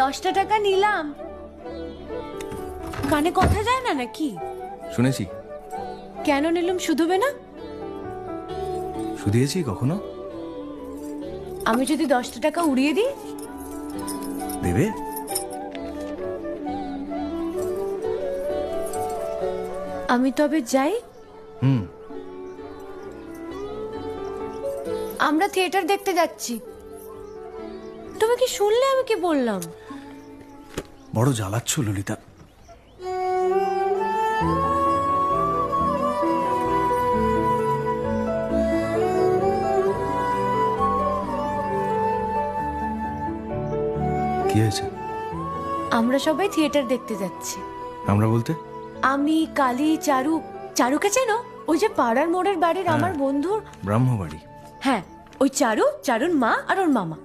10টা টাকা নিলাম। কানে কথা যায় না নাকি? শুনেছি। কেন নিলাম শুধুবে না? শুধিয়েছি কখনো? আমি যদি 10টা টাকা উড়িয়ে দিই? দেবে? আমি তবে যাই। আমরা থিয়েটার দেখতে যাচ্ছি। তুমি কি শুনলে আমি কি বললাম? বড় জ্বালাচ্ছ ললিতা। কি হয়েছে? আমরা সবাই থিয়েটার দেখতে যাচ্ছি। আমরা বলতে? আমি, কালী, চারু। চারুকে চেনো? ওই যে পাড়ার মোড়ের বাড়ির আমার বন্ধুর ব্রাহ্মবাড়ি। হ্যাঁ, ওই চারু, চারুর মা আর ওর মামা।